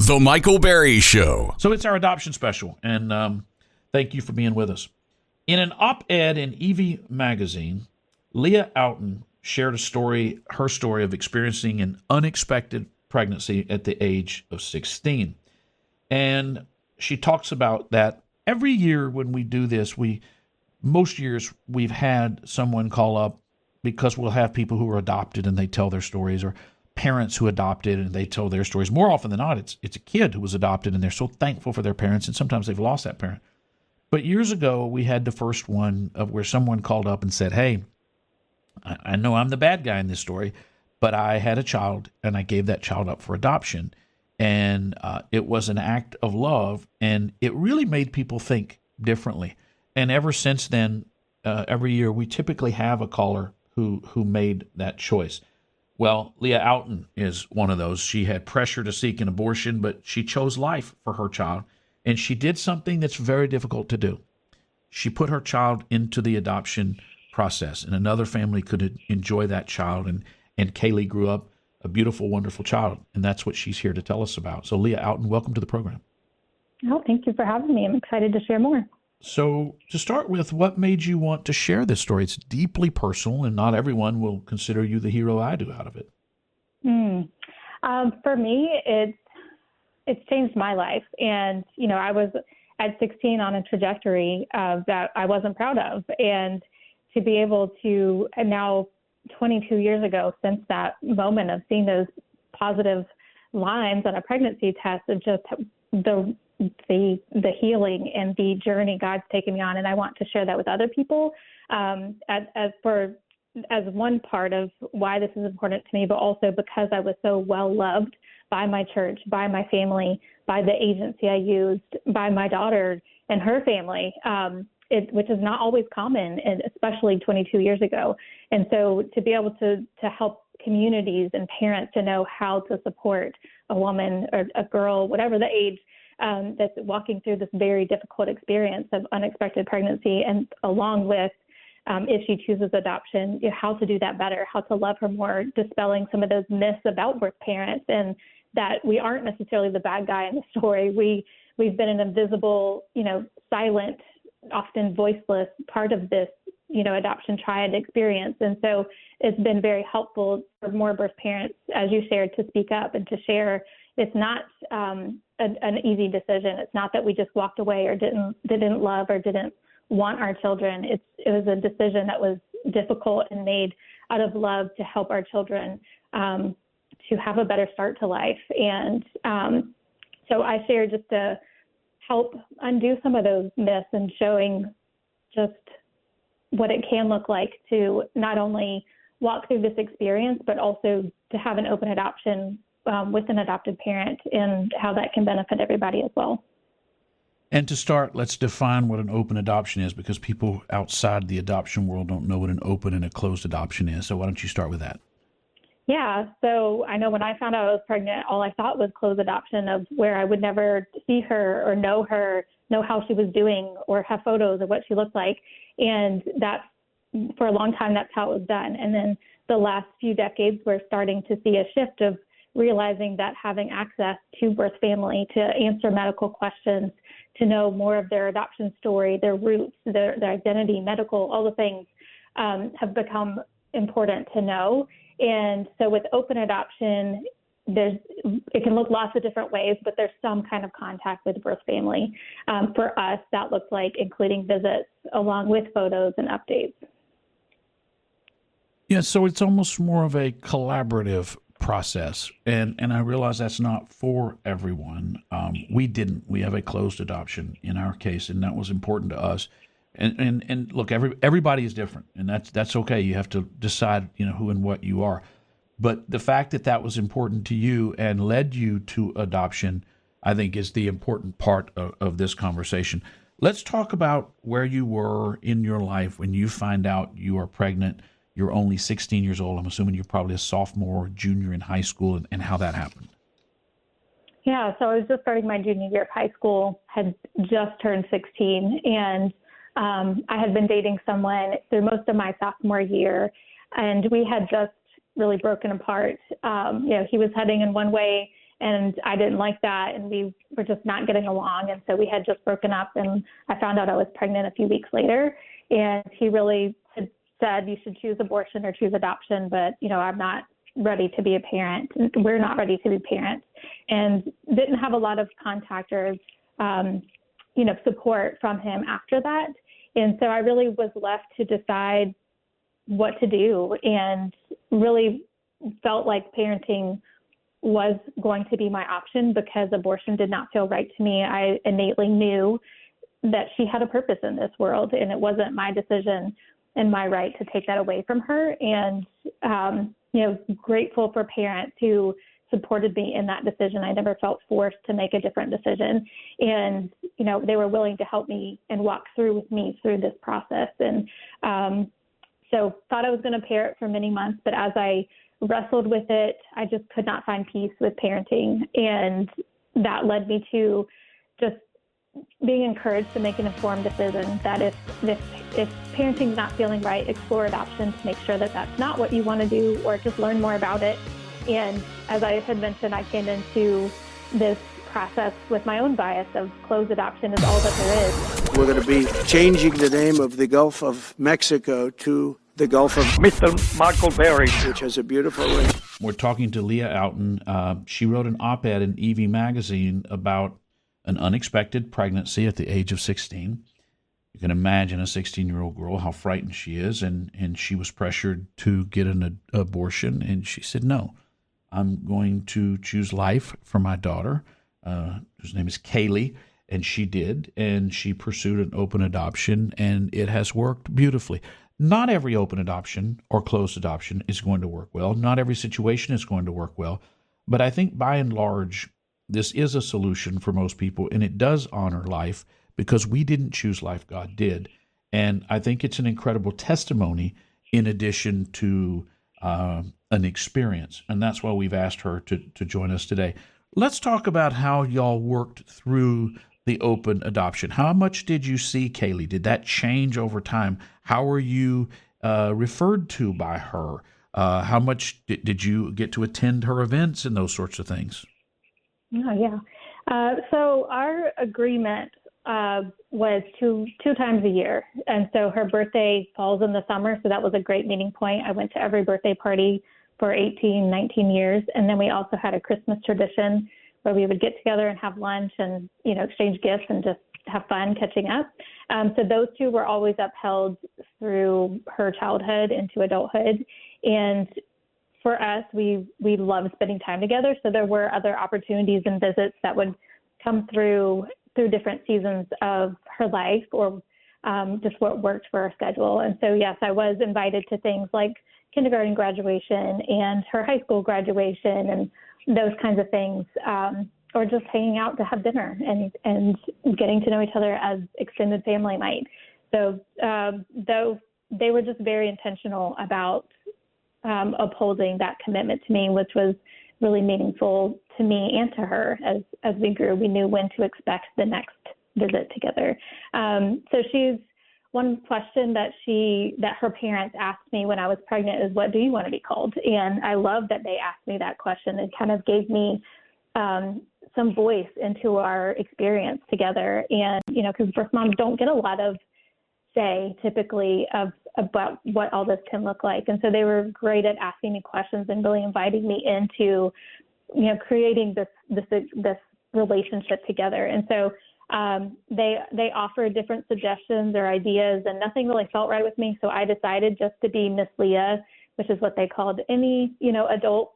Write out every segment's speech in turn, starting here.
The Michael Berry Show. So it's our adoption special, and thank you for being with us. In an op-ed in Evie magazine, Leah Outten shared her story of experiencing an unexpected pregnancy at the age of 16. And she talks about that every year when we do this, most years we've had someone call up because we'll have people who are adopted and they tell their stories, or parents who adopted and they tell their stories. More often than not, it's a kid who was adopted and they're so thankful for their parents, and sometimes they've lost that parent. But years ago, we had the first one of where someone called up and said, hey, I know I'm the bad guy in this story, but I had a child and I gave that child up for adoption. And it was an act of love, and it really made people think differently. And ever since then, every year, we typically have a caller who made that choice. Well, Leah Outten is one of those. She had pressure to seek an abortion, but she chose life for her child. And she did something that's very difficult to do. She put her child into the adoption process, and another family could enjoy that child. And Kaylee grew up a beautiful, wonderful child, and that's what she's here to tell us about. So, Leah Outten, welcome to the program. Oh, thank you for having me. I'm excited to share more. So, to start with, what made you want to share this story? It's deeply personal, and not everyone will consider you the hero I do out of it. For me, it's changed my life. And, I was at 16 on a trajectory that I wasn't proud of. And to be able to, and now 22 years ago, since that moment of seeing those positive lines on a pregnancy test, of just the healing and the journey God's taken me on. And I want to share that with other people as one part of why this is important to me, but also because I was so well loved by my church, by my family, by the agency I used, by my daughter and her family, which is not always common, and especially 22 years ago. And so to be able to help communities and parents to know how to support a woman or a girl, whatever the age, that's walking through this very difficult experience of unexpected pregnancy, and along with, if she chooses adoption, how to do that better, how to love her more, dispelling some of those myths about birth parents, and that we aren't necessarily the bad guy in the story. We've been an invisible, silent, often voiceless part of this, adoption triad experience. And so it's been very helpful for more birth parents, as you shared, to speak up and to share. It's not an easy decision. It's not that we just walked away or didn't love or didn't want our children. It was a decision that was difficult and made out of love to help our children to have a better start to life. And so I share just to help undo some of those myths and showing just what it can look like to not only walk through this experience, but also to have an open adoption with an adopted parent, and how that can benefit everybody as well. And to start, let's define what an open adoption is, because people outside the adoption world don't know what an open and a closed adoption is. So why don't you start with that? Yeah, so I know when I found out I was pregnant, all I thought was closed adoption, of where I would never see her or know how she was doing, or have photos of what she looked like. And that's, for a long time, that's how it was done. And then the last few decades, we're starting to see a shift of realizing that having access to birth family, to answer medical questions, to know more of their adoption story, their roots, their identity, medical, all the things have become important to know. And so with open adoption, it can look lots of different ways, but there's some kind of contact with the birth family. For us, that looks like including visits along with photos and updates. Yeah, so it's almost more of a collaborative process, and I realize that's not for everyone. We have a closed adoption in our case, and that was important to us. And look, everybody is different, and that's okay. You have to decide, who and what you are. But the fact that was important to you and led you to adoption, I think, is the important part of this conversation. Let's talk about where you were in your life when you find out you are pregnant. You're only 16 years old. I'm assuming you're probably a sophomore, junior in high school, and how that happened. Yeah, so I was just starting my junior year of high school, had just turned 16, and I had been dating someone through most of my sophomore year, and we had just really broken apart. He was heading in one way, And I didn't like that, and we were just not getting along. And so we had just broken up, and I found out I was pregnant a few weeks later. And he really had said, you should choose abortion or choose adoption, but, I'm not ready to be a parent. We're not ready to be parents. And didn't have a lot of contact or, support from him after that. And so I really was left to decide what to do, and really felt like parenting was going to be my option because abortion did not feel right to me. I innately knew that she had a purpose in this world, and it wasn't my decision and my right to take that away from her. And, grateful for parents who supported me in that decision. I never felt forced to make a different decision. And, they were willing to help me and walk through with me through this process. And so thought I was going to parent for many months, but as I wrestled with it, I just could not find peace with parenting. And that led me to just being encouraged to make an informed decision that if parenting's not feeling right, explore adoption to make sure that that's not what you want to do, or just learn more about it. And as I had mentioned, I came into this process with my own bias of closed adoption is all that there is. We're going to be changing the name of the Gulf of Mexico to the Gulf of Mr. Michael Berry, which has a beautiful ring. We're talking to Leah Outten. She wrote an op-ed in EV magazine about an unexpected pregnancy at the age of 16. You can imagine a 16-year-old girl, how frightened she is, and she was pressured to get an abortion, and she said, no, I'm going to choose life for my daughter, whose name is Kaylee, and she did, and she pursued an open adoption, and it has worked beautifully. Not every open adoption or closed adoption is going to work well. Not every situation is going to work well, but I think by and large, this is a solution for most people, and it does honor life because we didn't choose life, God did. And I think it's an incredible testimony in addition to an experience, and that's why we've asked her to join us today. Let's talk about how y'all worked through the open adoption. How much did you see Kaylee? Did that change over time? How were you referred to by her? How much did you get to attend her events and those sorts of things? Oh, yeah. So our agreement was two times a year. And so her birthday falls in the summer. So that was a great meeting point. I went to every birthday party for 18, 19 years. And then we also had a Christmas tradition where we would get together and have lunch and, exchange gifts and just have fun catching up. So those two were always upheld through her childhood into adulthood. And for us, we loved spending time together. So there were other opportunities and visits that would come through different seasons of her life, or just what worked for our schedule. And so, yes, I was invited to things like kindergarten graduation and her high school graduation and those kinds of things, or just hanging out to have dinner and getting to know each other as extended family might. So though they were just very intentional about upholding that commitment to me, which was really meaningful to me and to her as we grew. We knew when to expect the next visit together. So she's one question that her parents asked me when I was pregnant is, what do you want to be called? And I love that they asked me that question. It kind of gave me some voice into our experience together. And, because birth moms don't get a lot of say typically about what all this can look like. And so they were great at asking me questions and really inviting me into, creating this relationship together. And so they offered different suggestions or ideas, and nothing really felt right with me. So I decided just to be Miss Leah, which is what they called any, adult.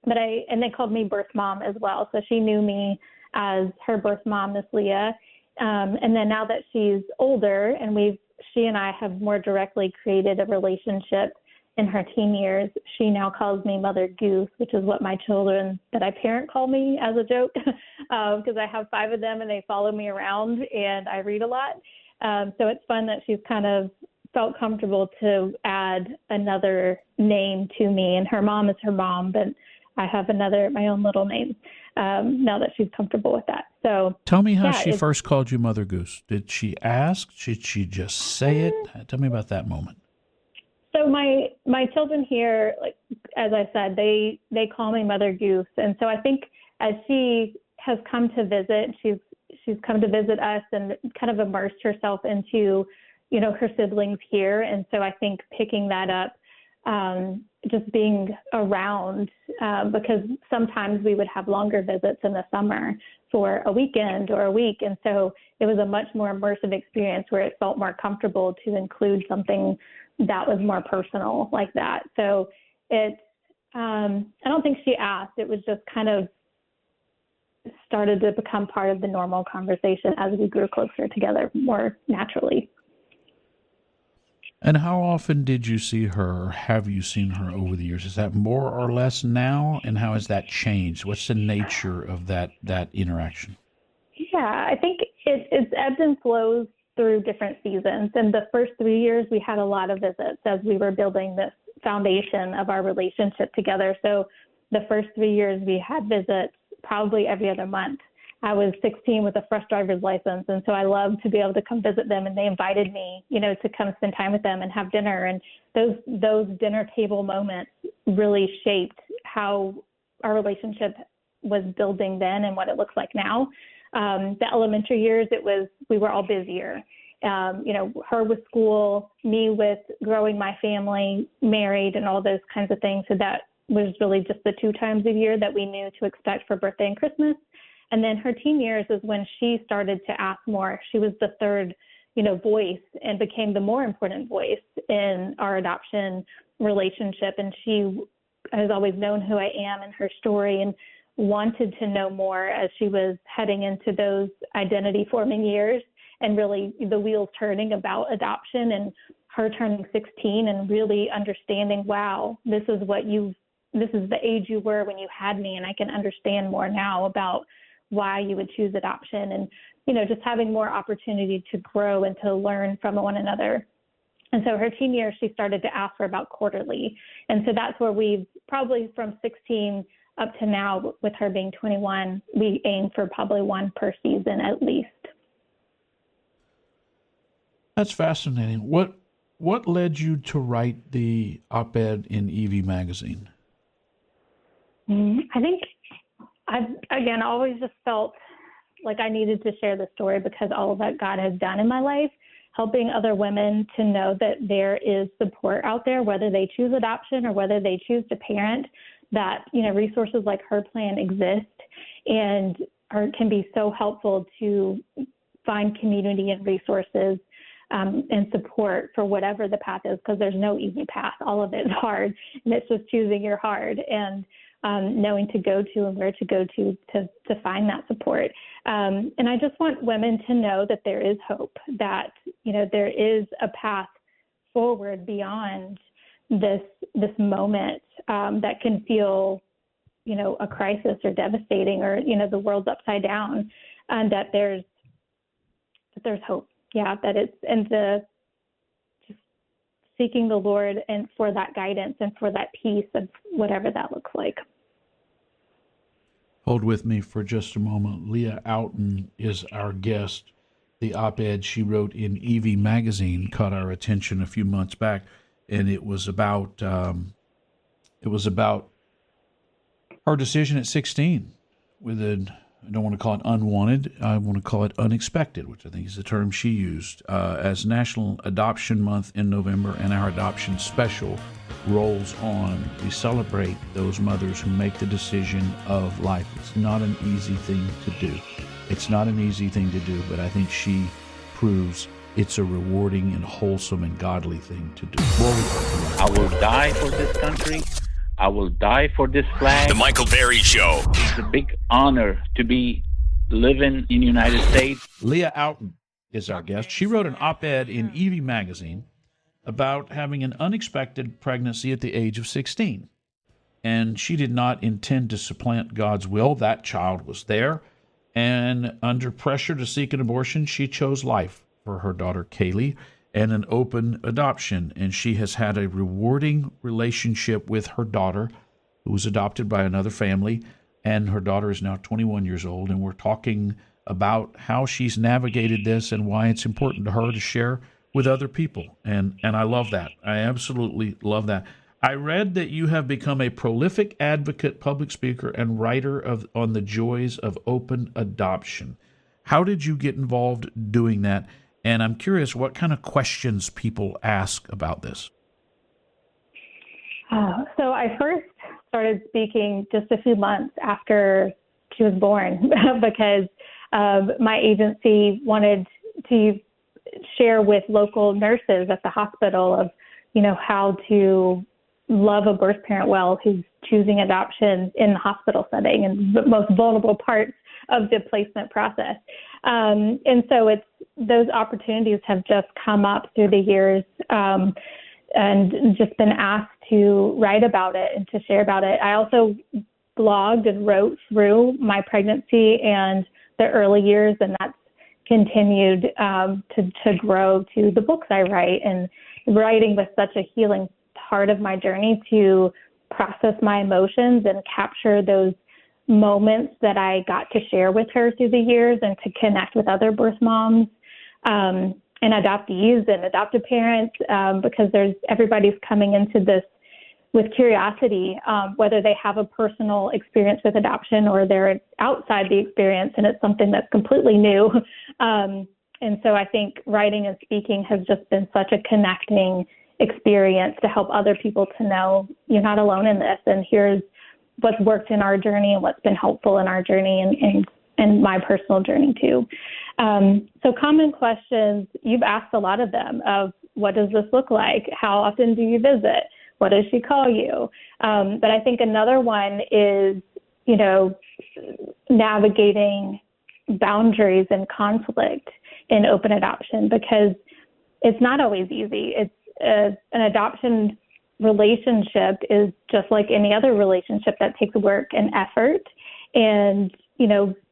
And they called me birth mom as well. So she knew me as her birth mom, Miss Leah. And then now that she's older and she and I have more directly created a relationship in her teen years, she now calls me Mother Goose, which is what my children that I parent call me as a joke, because I have 5 of them and they follow me around and I read a lot. So it's fun that she's kind of felt comfortable to add another name to me, and her mom is her mom, but I have my own little name now that she's comfortable with that. So tell me how she first called you Mother Goose. Did she ask? Did she just say it? Tell me about that moment. So my children here, like as I said, they call me Mother Goose, and so I think as she has come to visit, she's come to visit us and kind of immersed herself into, her siblings here. And so I think picking that up, just being around, because sometimes we would have longer visits in the summer for a weekend or a week. And so it was a much more immersive experience where it felt more comfortable to include something that was more personal like that. So I don't think she asked. It was just kind of started to become part of the normal conversation as we grew closer together more naturally. And how often did you see her, or have you seen her over the years? Is that more or less now? And how has that changed? What's the nature of that interaction? Yeah, I think it's ebbs and flows through different seasons. And the first 3 years, we had a lot of visits as we were building this foundation of our relationship together. So the first 3 years, we had visits probably every other month. I was 16 with a fresh driver's license, and so I loved to be able to come visit them, and they invited me, to come spend time with them and have dinner. And those dinner table moments really shaped how our relationship was building then and what it looks like now. The elementary years, we were all busier. Her with school, me with growing my family, married, and all those kinds of things. So that was really just the 2 times a year that we knew to expect for birthday and Christmas. And then her teen years is when she started to ask more. She was the third, voice and became the more important voice in our adoption relationship. And she has always known who I am and her story and wanted to know more as she was heading into those identity forming years and really the wheels turning about adoption and her turning 16 and really understanding, wow, this is the age you were when you had me. And I can understand more now about why you would choose adoption and, just having more opportunity to grow and to learn from one another. And so her teen years, she started to ask for about quarterly. And so that's where we've probably from 16 up to now with her being 21, we aim for probably one per season at least. That's fascinating. What led you to write the op-ed in Evie magazine? I think I've, again, always just felt like I needed to share the story because all of that God has done in my life, helping other women to know that there is support out there, whether they choose adoption or whether they choose to parent, that, resources like Her Plan exist and can be so helpful to find community and resources and support for whatever the path is, because there's no easy path. All of it is hard, and it's just choosing your hard and knowing to go to and where to go to find that support. And I just want women to know that there is hope, that, there is a path forward beyond this moment that can feel, a crisis or devastating or, the world's upside down, and that there's hope. Yeah, that it's, and just seeking the Lord and for that guidance and for that peace of whatever that looks like. Hold with me for just a moment. Leah Outten is our guest. The op-ed she wrote in Evie magazine caught our attention a few months back, and it was about her decision at 16 with I don't want to call it unwanted, I want to call it unexpected, which I think is the term she used, as National Adoption Month in November and our adoption special rolls on. We celebrate those mothers who make the decision of life. It's not an easy thing to do. But I think she proves it's a rewarding and wholesome and godly thing to do. I will die for this country. I will die for this flag. The Michael Berry Show. It's a big honor to be living in the United States. Leah Outten is our guest. She wrote an op-ed in Evie magazine about having an unexpected pregnancy at the age of 16. And she did not intend to supplant God's will. That child was there. And under pressure to seek an abortion, she chose life for her daughter, Kaylee, and an open adoption. And she has had a rewarding relationship with her daughter, who was adopted by another family. And her daughter is now 21 years old. And we're talking about how she's navigated this and why it's important to her to share with other people. And I love that. I absolutely love that. I read that you have become a prolific advocate, public speaker, and writer on the joys of open adoption. How did you get involved doing that? And I'm curious what kind of questions people ask about this. So I first started speaking just a few months after she was born because my agency wanted to share with local nurses at the hospital of, how to love a birth parent well who's choosing adoption in the hospital setting and the most vulnerable parts of the placement process. And so those opportunities have just come up through the years and just been asked to write about it and to share about it. I also blogged and wrote through my pregnancy and the early years, and that's continued to grow to the books I write. And writing was such a healing part of my journey to process my emotions and capture those moments that I got to share with her through the years and to connect with other birth moms and adoptees and adoptive parents because everybody's coming into this with curiosity, whether they have a personal experience with adoption or they're outside the experience and it's something that's completely new. And so I think writing and speaking has just been such a connecting experience to help other people to know you're not alone in this, and here's what's worked in our journey and what's been helpful in our journey and my personal journey too. So common questions, you've asked a lot of them of what does this look like? How often do you visit? What does she call you? But I think another one is, navigating boundaries and conflict in open adoption, because it's not always easy. An adoption relationship is just like any other relationship that takes work and effort. And,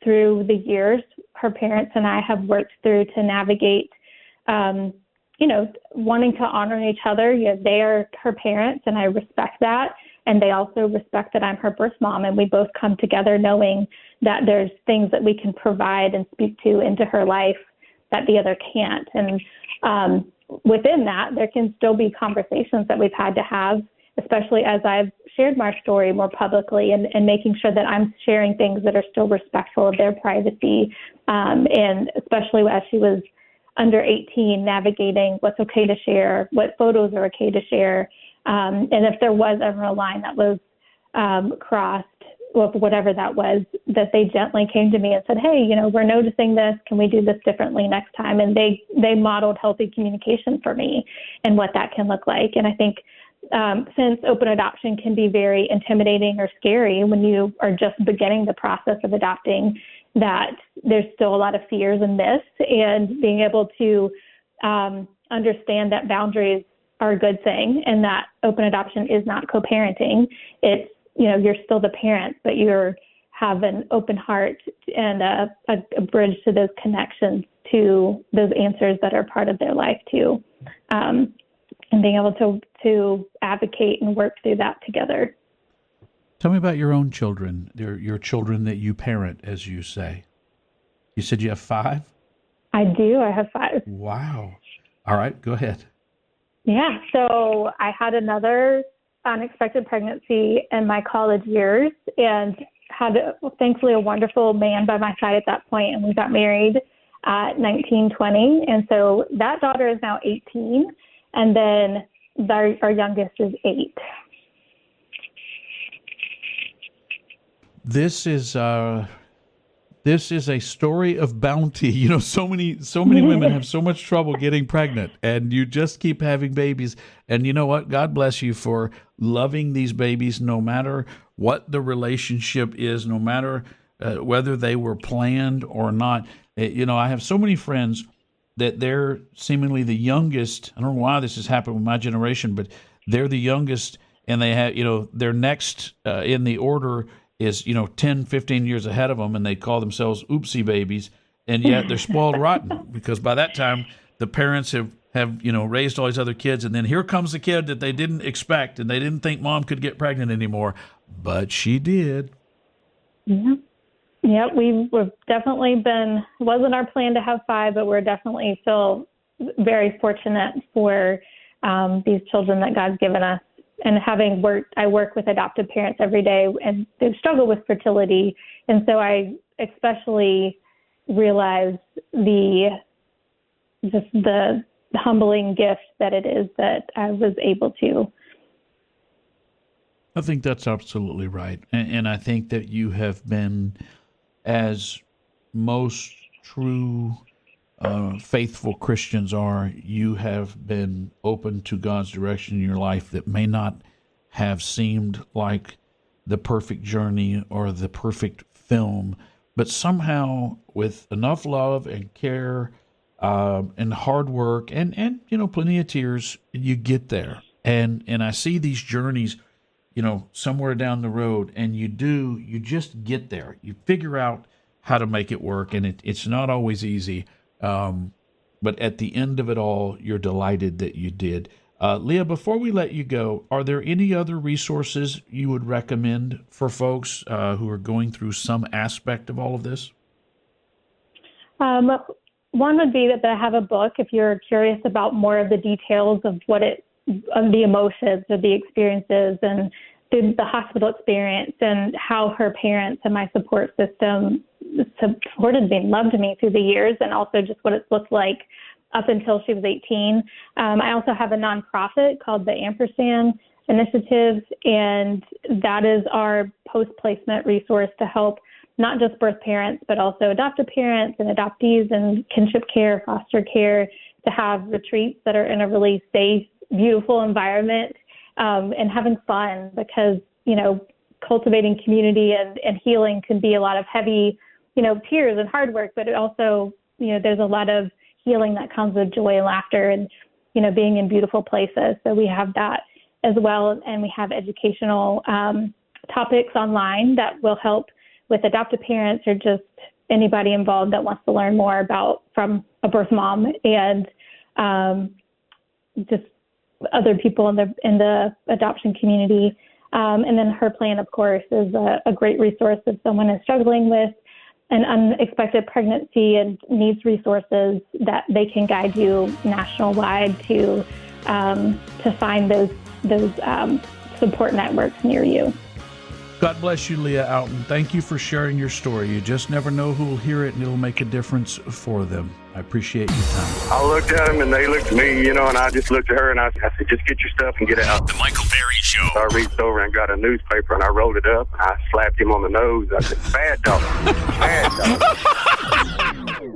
through the years, her parents and I have worked through to navigate, wanting to honor each other. They are her parents, and I respect that. And they also respect that I'm her birth mom. And we both come together knowing that there's things that we can provide and speak to into her life that the other can't. And within that, there can still be conversations that we've had to have, especially as I've shared my story more publicly and making sure that I'm sharing things that are still respectful of their privacy. And especially as she was under 18, navigating what's okay to share, what photos are okay to share. And if there was ever a line that was crossed, or whatever that was, that they gently came to me and said, hey, we're noticing this. Can we do this differently next time? And they modeled healthy communication for me and what that can look like. And I think since open adoption can be very intimidating or scary when you are just beginning the process of adopting, that there's still a lot of fears and myths, and being able to understand that boundaries are a good thing and that open adoption is not co-parenting. It's, you're still the parent, but you have an open heart and a bridge to those connections, to those answers that are part of their life too. And being able to advocate and work through that together. Tell me about your own children, your children that you parent, as you say. You said you have 5? I do. I have 5. Wow. All right, go ahead. Yeah. So I had another unexpected pregnancy in my college years and had, thankfully, a wonderful man by my side at that point, and we got married at 19, 20. And so that daughter is now 18, and then our youngest is 8. This is a story of bounty. So many women have so much trouble getting pregnant, and you just keep having babies. And you know what? God bless you for loving these babies, no matter what the relationship is, no matter whether they were planned or not. I have so many friends that they're seemingly the youngest. I don't know why this has happened with my generation, but they're the youngest, and they have, their next in the order is 10, 15 years ahead of them, and they call themselves oopsie babies, and yet they're spoiled rotten, because by that time the parents have raised all these other kids, and then here comes the kid that they didn't expect, and they didn't think mom could get pregnant anymore, but she did. Yeah, we've definitely wasn't our plan to have 5, but we're definitely still very fortunate for these children that God's given us. I work with adoptive parents every day, and they struggle with fertility. And so I especially realize the humbling gift that it is that I was able to. I think that's absolutely right. And I think that you have been, as most true, faithful Christians are, you have been open to God's direction in your life that may not have seemed like the perfect journey or the perfect film, but somehow with enough love and care and hard work and plenty of tears, you get there. And I see these journeys, somewhere down the road, and you just get there. You figure out how to make it work, and it's not always easy. But at the end of it all, you're delighted that you did. Leah, before we let you go, are there any other resources you would recommend for folks who are going through some aspect of all of this? One would be that I have a book if you're curious about more of the details of of the emotions, of the experiences, and the hospital experience, and how her parents and my support system supported me and loved me through the years, and also just what it's looked like up until she was 18. I also have a nonprofit called the Ampersand Initiative, and that is our post-placement resource to help not just birth parents, but also adoptive parents and adoptees and kinship care, foster care, to have retreats that are in a really safe, beautiful environment, and having fun, because, cultivating community and healing can be a lot of heavy, tears and hard work, but it also, there's a lot of healing that comes with joy and laughter and, being in beautiful places. So we have that as well. And we have educational topics online that will help with adoptive parents or just anybody involved that wants to learn more from a birth mom, and just other people in the adoption community. And then Her Plan, of course, is a great resource if someone is struggling with an unexpected pregnancy and needs resources that they can guide you national-wide to find those support networks near you. God bless you, Leah Outten. Thank you for sharing your story. You just never know who will hear it, and it'll make a difference for them. I appreciate your time. I looked at them, and they looked at me, and I just looked at her, and I said, just get your stuff and get out. The Michael Berry Show. So I reached over and got a newspaper, and I rolled it up, and I slapped him on the nose. I said, bad dog. Bad dog.